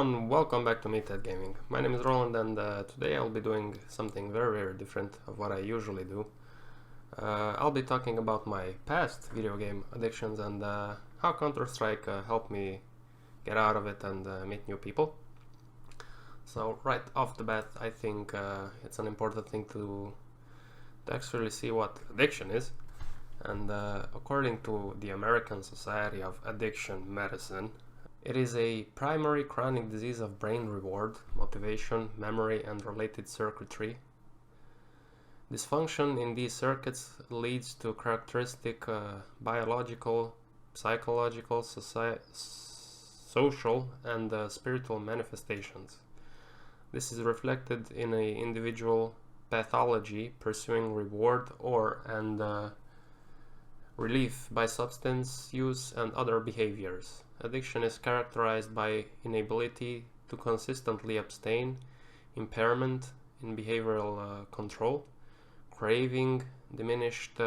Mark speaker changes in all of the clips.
Speaker 1: everyone, welcome back to Meathead Gaming. My name is Roland and today I'll be doing something very different of what I usually do. I'll be talking about my past video game addictions and how Counter-Strike helped me get out of it and meet new people. So right off the bat, I think it's an important thing to actually see what addiction is. And according to the American Society of Addiction Medicine, it is a primary chronic disease of brain reward, motivation, memory, and related circuitry. Dysfunction in these circuits leads to characteristic biological, psychological, social, and spiritual manifestations. This is reflected in an individual pathology pursuing reward and relief by substance use and other behaviors. Addiction is characterized by inability to consistently abstain, impairment in behavioral control, craving, diminished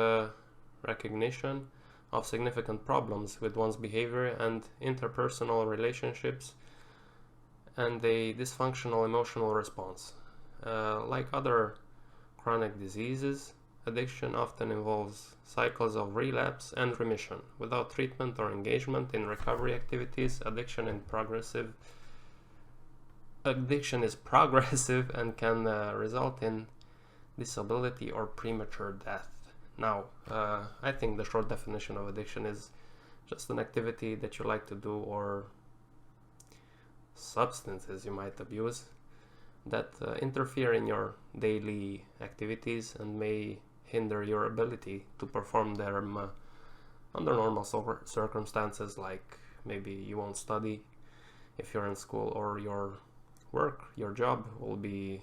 Speaker 1: recognition of significant problems with one's behavior and interpersonal relationships, and a dysfunctional emotional response. Like other chronic diseases, addiction often involves cycles of relapse and remission. Without treatment or engagement in recovery activities, addiction is progressive and can result in disability or premature death. Now, I think the short definition of addiction is just an activity that you like to do or substances you might abuse that interfere in your daily activities and may hinder your ability to perform them under normal circumstances, like maybe you won't study if you're in school, or your job will be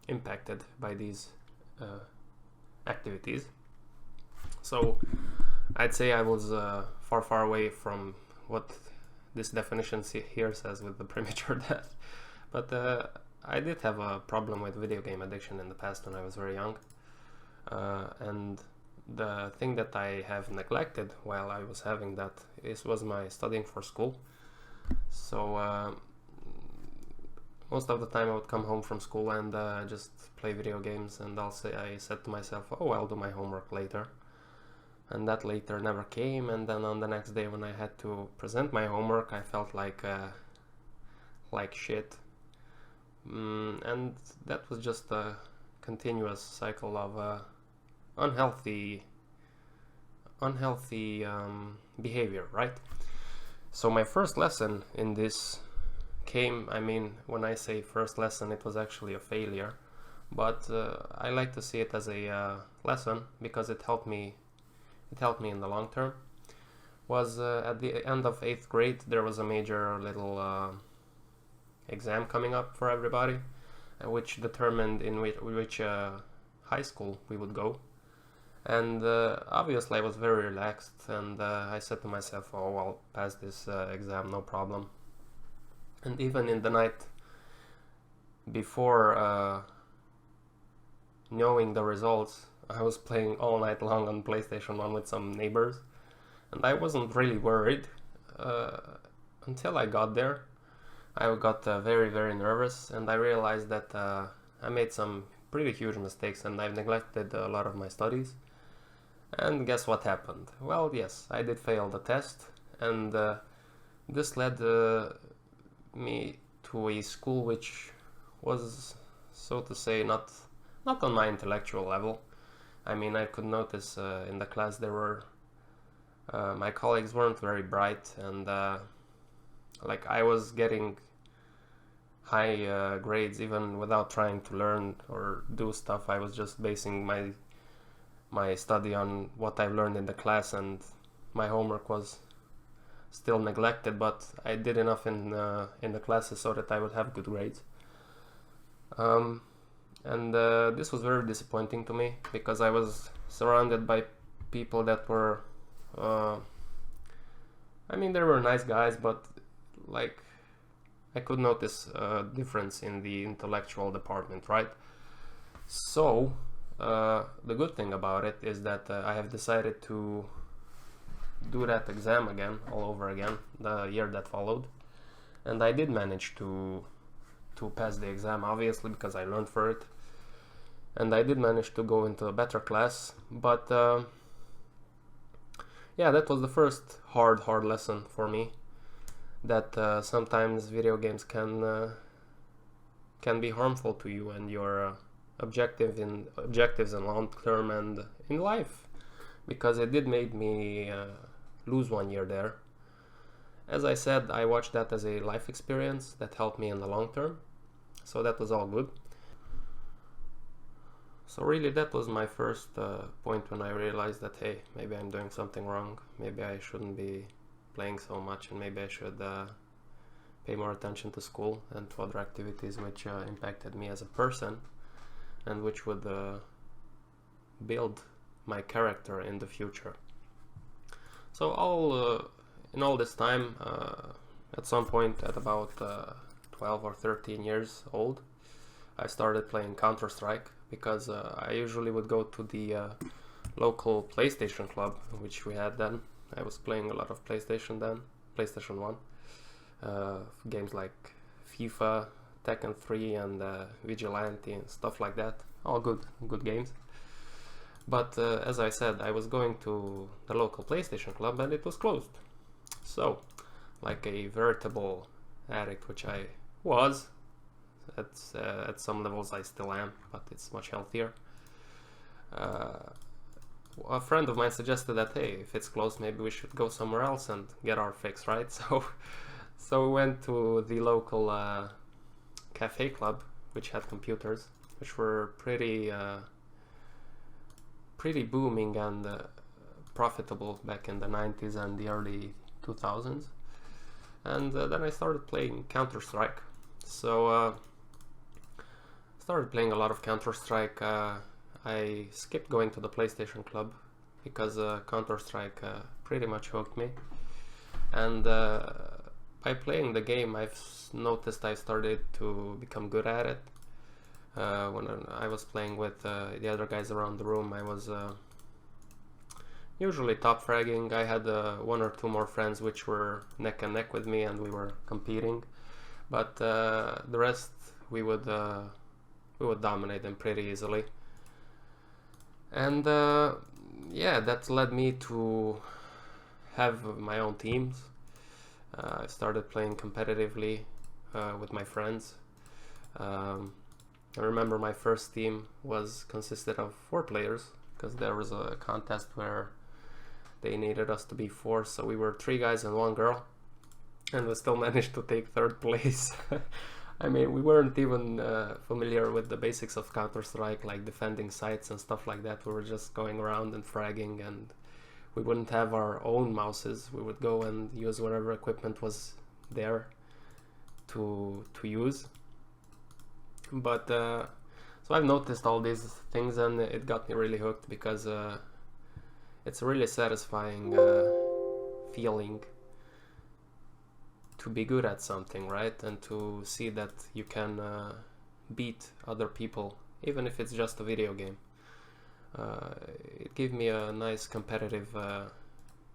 Speaker 1: impacted by these activities. So I'd say I was far away from what this definition here says with the premature death, but I did have a problem with video game addiction in the past when I was very young, and the thing that I have neglected while I was having that was my studying for school. So most of the time I would come home from school and just play video games, and I said to myself, oh, I'll do my homework later, and that later never came. And then on the next day when I had to present my homework, I felt like shit. And that was just a continuous cycle of unhealthy behavior, right? So my first lesson in this came, when I say first lesson, it was actually a failure, but I like to see it as a lesson because it helped me in the long term. Was at the end of 8th grade, there was a major little exam coming up for everybody, which determined in which high school we would go. And obviously I was very relaxed, and I said to myself, oh, I'll pass this exam, no problem. And even in the night before knowing the results, I was playing all night long on PlayStation 1 with some neighbors, and I wasn't really worried until I got there. I got very nervous, and I realized that I made some pretty huge mistakes and I've neglected a lot of my studies. And guess what happened? Well, yes, I did fail the test, and this led me to a school which was, so to say, not on my intellectual level. I could notice in the class there were my colleagues weren't very bright, and I was getting high grades even without trying to learn or do stuff. I was just basing my study on what I've learned in the class, and my homework was still neglected, but I did enough in the classes so that I would have good grades. And this was very disappointing to me because I was surrounded by people that were they were nice guys, but I could notice a difference in the intellectual department, right? So the good thing about it is that I have decided to do that exam again, all over again, the year that followed. And I did manage to pass the exam, obviously, because I learned for it. And I did manage to go into a better class, but yeah, that was the first hard lesson for me, that sometimes video games can be harmful to you and your objectives in long term and in life, because it did make me lose 1 year there. As I said, I watched that as a life experience that helped me in the long term, so that was all good. So really that was my first point when I realized that, hey, maybe I'm doing something wrong, maybe I shouldn't be playing so much, and maybe I should pay more attention to school and to other activities which impacted me as a person and which would build my character in the future. So in all this time, at some point at about 12 or 13 years old, I started playing Counter-Strike, because I usually would go to the local PlayStation club, which we had then. I was playing a lot of PlayStation then, PlayStation 1. Games like FIFA, Tekken 3 and Vigilante and stuff like that. All good games. But as I said, I was going to the local PlayStation club and it was closed. So, like a veritable addict, which I was, at some levels I still am, but it's much healthier. A friend of mine suggested that, hey, if it's closed, maybe we should go somewhere else and get our fix, right? So we went to the local cafe club, which had computers, which were pretty booming and profitable back in the 90s and the early 2000s. And then I started playing Counter-Strike. So started playing a lot of Counter-Strike. I skipped going to the PlayStation club because Counter-Strike pretty much hooked me. And by playing the game, I've noticed I started to become good at it. When I was playing with the other guys around the room, I was usually top fragging. I had 1 or 2 more friends which were neck and neck with me, and we were competing. But the rest, we would dominate them pretty easily. And yeah, that led me to have my own teams. I started playing competitively with my friends. I remember my first team consisted of 4 players, because there was a contest where they needed us to be 4, so we were 3 guys and 1 girl, and we still managed to take 3rd place. I mean, we weren't even familiar with the basics of Counter-Strike, like defending sites and stuff like that. We were just going around and fragging, and we wouldn't have our own mouses. We would go and use whatever equipment was there to use. But so I've noticed all these things, and it got me really hooked, because it's a really satisfying feeling to be good at something, right? And to see that you can beat other people, even if it's just a video game. It gave me a nice competitive,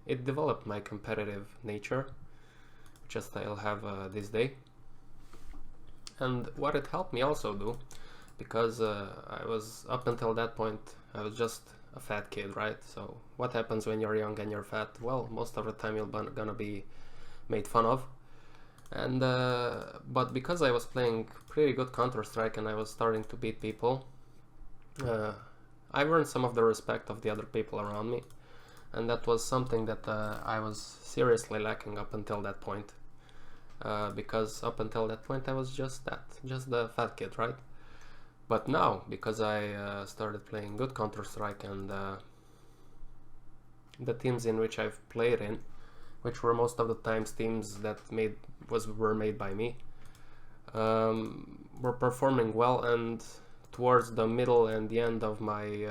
Speaker 1: it developed my competitive nature, which I still have this day. And what it helped me also do, because I was, up until that point, I was just a fat kid, right? So what happens when you're young and you're fat? Well, most of the time you're gonna be made fun of. And but because I was playing pretty good Counter-Strike and I was starting to beat people, I earned some of the respect of the other people around me, and that was something that I was seriously lacking up until that point. Because up until that point I was just the fat kid, right? But now, because I started playing good Counter-Strike, and the teams in which I've played in, which were most of the times teams that were made by me, were performing well, and towards the middle and the end of my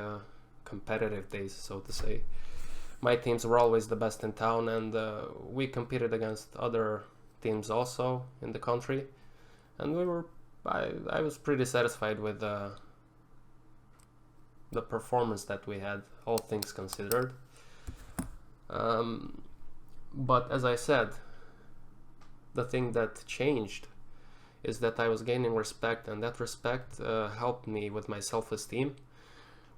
Speaker 1: competitive days, so to say, my teams were always the best in town, and we competed against other teams also in the country, and I was pretty satisfied with the performance that we had, all things considered. But as I said, the thing that changed is that I was gaining respect, and that respect helped me with my self-esteem,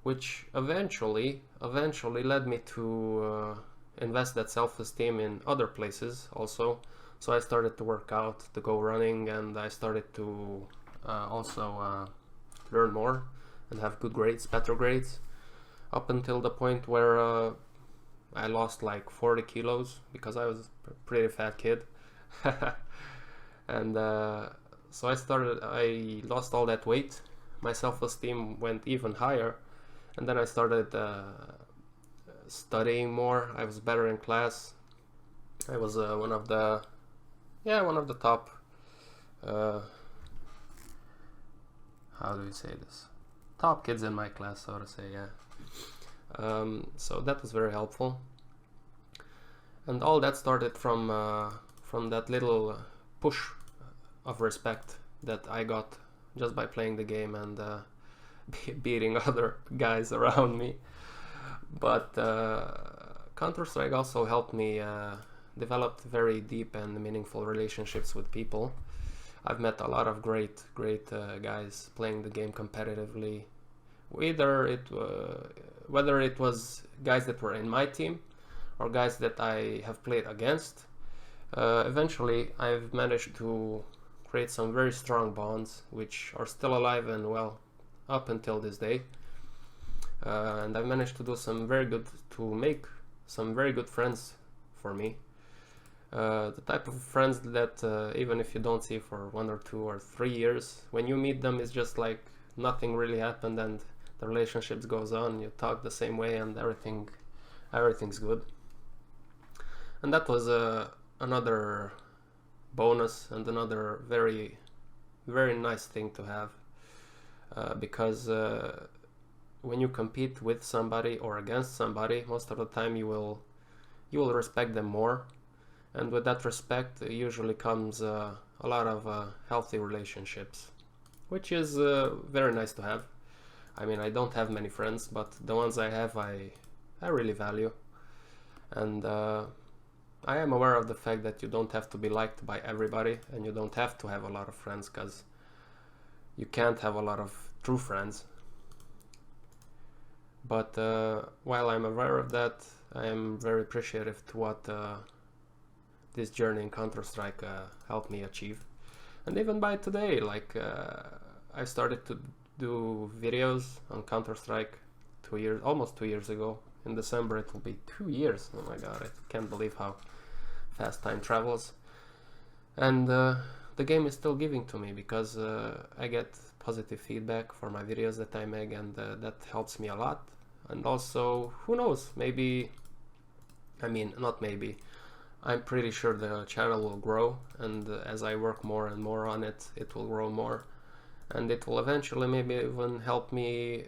Speaker 1: which eventually led me to invest that self-esteem in other places also. So I started to work out, to go running, and I started to also learn more and have good grades, better grades, up until the point where I lost like 40 kilos because I was a pretty fat kid. And so I lost all that weight, my self-esteem went even higher, and then I started studying more. I was better in class. I was one of the top how do you say this, top kids in my class, so to say. Yeah. So that was very helpful, and all that started from that little push of respect that I got just by playing the game and beating other guys around me. But Counter-Strike also helped me develop very deep and meaningful relationships with people. I've met a lot of great guys playing the game competitively, whether it was guys that were in my team or guys that I have played against. Eventually I've managed to create some very strong bonds which are still alive and well up until this day. And I've managed to make some very good friends for me. The type of friends that even if you don't see for 1 or 2 or 3 years, when you meet them, it's just like nothing really happened and the relationship goes on. You talk the same way and everything's good. And that was another bonus and another very, very nice thing to have, because when you compete with somebody or against somebody, most of the time you will respect them more, and with that respect usually comes a lot of healthy relationships, which is very nice to have. I mean, I don't have many friends, but the ones I have I really value, and I am aware of the fact that you don't have to be liked by everybody, and you don't have to have a lot of friends, because you can't have a lot of true friends. But while I'm aware of that, I am very appreciative to what this journey in Counter-Strike helped me achieve. And even by today, like I started to do videos on Counter-Strike almost 2 years ago. In December it will be 2 years. Oh my god, I can't believe how fast time travels. And the game is still giving to me, because I get positive feedback for my videos that I make, and that helps me a lot. And also, who knows, maybe, I mean, not maybe, I'm pretty sure the channel will grow, and as I work more and more on it, it will grow more, and it will eventually maybe even help me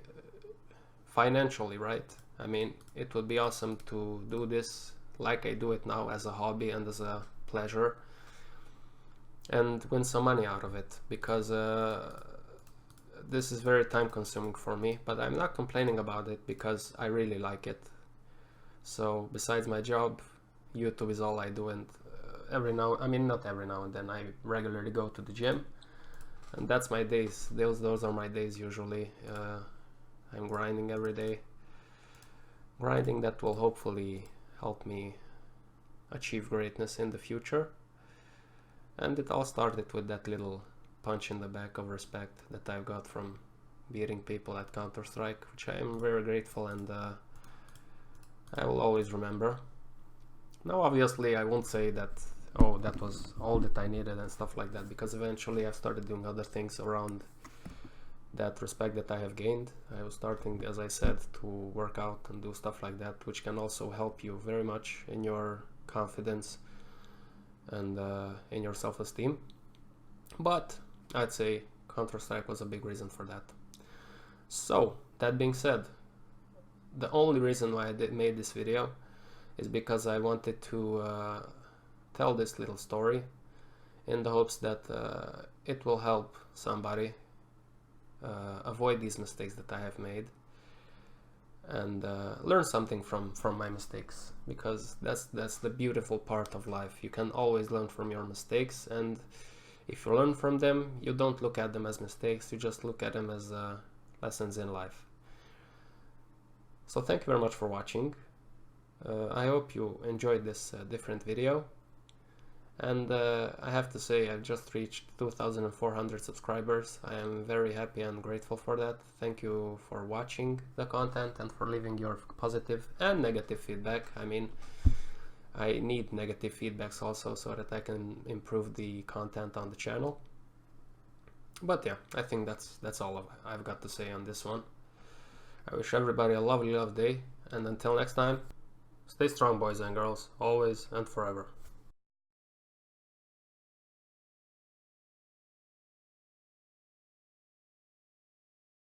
Speaker 1: financially, right? I mean, it would be awesome to do this like I do it now, as a hobby and as a pleasure, and win some money out of it, because this is very time consuming for me, but I'm not complaining about it because I really like it. So besides my job, YouTube is all I do, and not every now and then, I regularly go to the gym, and that's my days. Those are my days usually. I'm grinding every day. Grinding that will hopefully help me achieve greatness in the future. And it all started with that little punch in the back of respect that I've got from beating people at Counter-Strike, which I am very grateful, and I will always remember. Now obviously I won't say that, oh, that was all that I needed and stuff like that, because eventually I started doing other things around that respect that I have gained. I was starting, as I said, to work out and do stuff like that, which can also help you very much in your confidence and in your self-esteem. But I'd say Counter-Strike was a big reason for that. So that being said, the only reason why I made this video is because I wanted to tell this little story in the hopes that it will help somebody avoid these mistakes that I have made, and learn something from my mistakes, because that's the beautiful part of life. You can always learn from your mistakes, and if you learn from them, you don't look at them as mistakes, you just look at them as lessons in life. So thank you very much for watching. I hope you enjoyed this different video, and I have to say I've just reached 2,400 subscribers. I am very happy and grateful for that. Thank you for watching the content and for leaving your positive and negative feedback. I mean, I need negative feedbacks also so that I can improve the content on the channel. But yeah, I think that's all I've got to say on this one. I wish everybody a lovely day, and until next time, stay strong, boys and girls, always and forever.